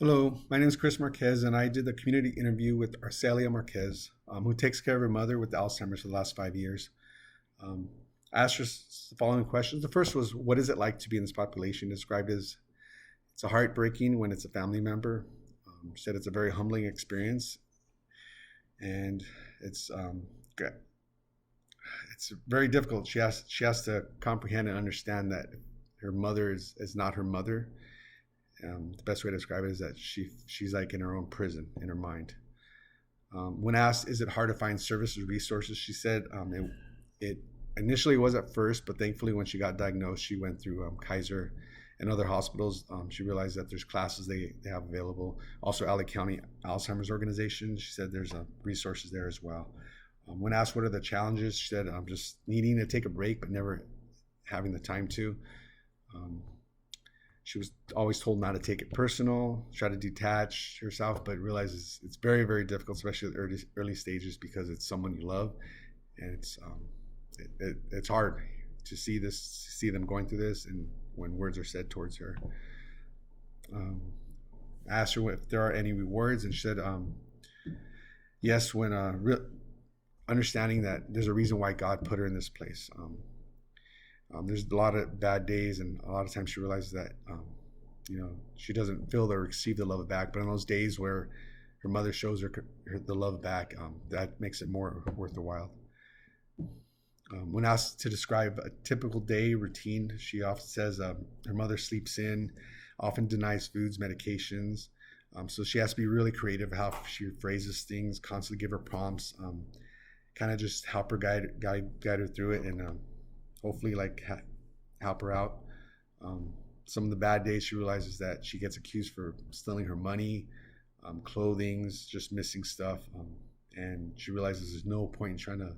Hello, my name is Chris Marquez, and I did the community interview with Arcelia Marquez, who takes care of her mother with Alzheimer's for the last 5 years. Um, I asked her the following questions. The first was, what is it like to be in this population? Described as it's a heartbreaking when it's a family member. She said it's a very humbling experience, and it's very difficult. She has to comprehend and understand that her mother is not her mother. The best way to describe it is that she's like in her own prison in her mind. When asked, is it hard to find services, resources, she said it initially was at first, but thankfully when she got diagnosed, she went through Kaiser and other hospitals. She realized that there's classes they have available. Also, LA County Alzheimer's Organization, she said there's resources there as well. When asked what are the challenges, she said just needing to take a break, but never having the time to. She was always told not to take it personal, try to detach herself, but realizes it's very, very difficult, especially at the early stages, because it's someone you love, and it's hard to see them going through this, and when words are said towards her. I asked her if there are any rewards, and she said yes, when understanding that there's a reason why God put her in this place. There's a lot of bad days, and a lot of times she realizes that, she doesn't feel or receive the love back. But in those days where her mother shows her the love back, that makes it more worth the while. When asked to describe a typical day routine, she often says her mother sleeps in, often denies foods, medications. So she has to be really creative how she phrases things, constantly give her prompts, kind of just help her guide her through it, and hopefully help her out. Some of the bad days, she realizes that she gets accused for stealing her money, clothings, just missing stuff, and she realizes there's no point in trying to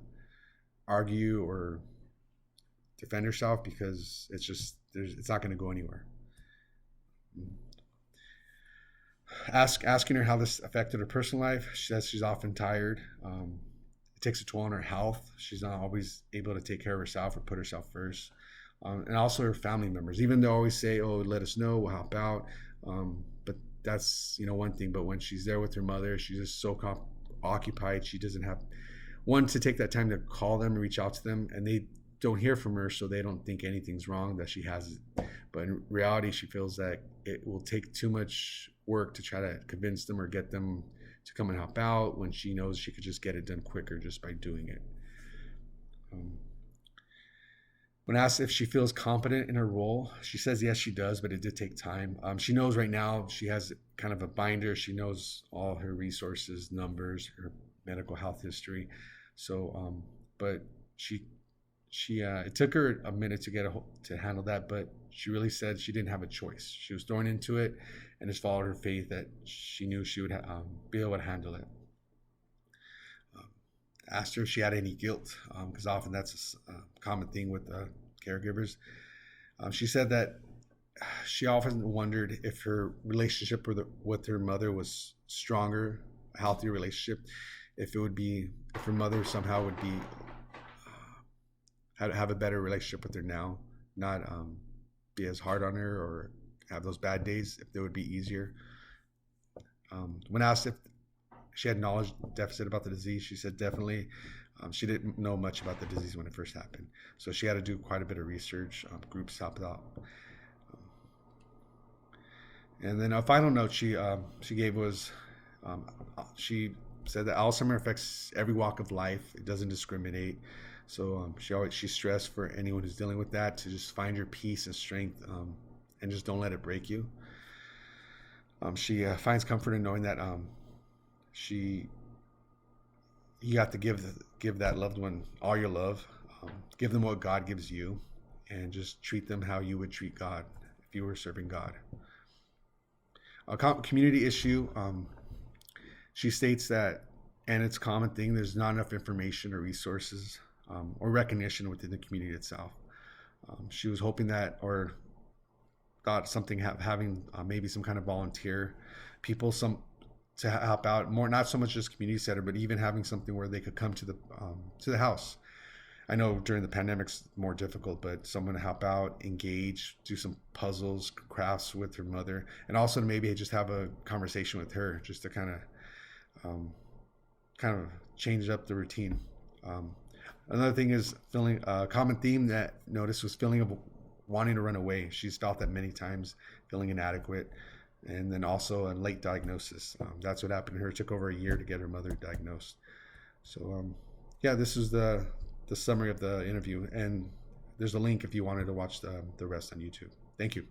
argue or defend herself, because it's not going to go anywhere. Asking her how this affected her personal life, she says she's often tired. It takes a toll on her health. She's not always able to take care of herself or put herself first. And also her family members, even though they always say, oh, let us know, we'll help out. But that's, one thing. But when she's there with her mother, she's just so occupied. She doesn't have one to take that time to call them and reach out to them. And they don't hear from her, so they don't think anything's wrong, that she has it. But in reality, she feels that it will take too much work to try to convince them or get them to come and help out, when she knows she could just get it done quicker just by doing it. When asked if she feels competent in her role, she says yes, she does, but it did take time. She knows right now she has kind of a binder. She knows all her resources, numbers, her medical health history. So, but it took her a minute to handle that, but she really said she didn't have a choice. She was thrown into it and just followed her faith that she knew she would be able to handle it. Asked her if she had any guilt, because often that's a common thing with caregivers. She said that she often wondered if her relationship with her mother was stronger, a healthier relationship, if her mother somehow would be have a better relationship with her now, not be as hard on her or have those bad days, if they would be easier. When asked if she had knowledge deficit about the disease, she said definitely. She didn't know much about the disease when it first happened, so she had to do quite a bit of research. Groups helped out. And then a final note she gave was, she said that Alzheimer affects every walk of life. It doesn't discriminate. So she stressed for anyone who's dealing with that to just find your peace and strength, and just don't let it break you. She finds comfort in knowing that you have to give that loved one all your love, give them what God gives you, and just treat them how you would treat God if you were serving God. A community issue, she states that, and it's a common thing, there's not enough information or resources or recognition within the community itself. She was hoping that, or thought something having maybe some kind of volunteer people, to help out more, not so much just community center, but even having something where they could come to the house I know during the pandemic's more difficult, but someone to help out, engage, do some puzzles, crafts with her mother, and also to maybe just have a conversation with her, just to um, kind of change up the routine. Um, Another thing is feeling a common theme that I noticed was feeling of wanting to run away. She's felt that many times, feeling inadequate, and then also a late diagnosis. That's what happened to her. It took over a year to get her mother diagnosed. So yeah, this is the summary of the interview, and there's a link if you wanted to watch the rest on YouTube. Thank you.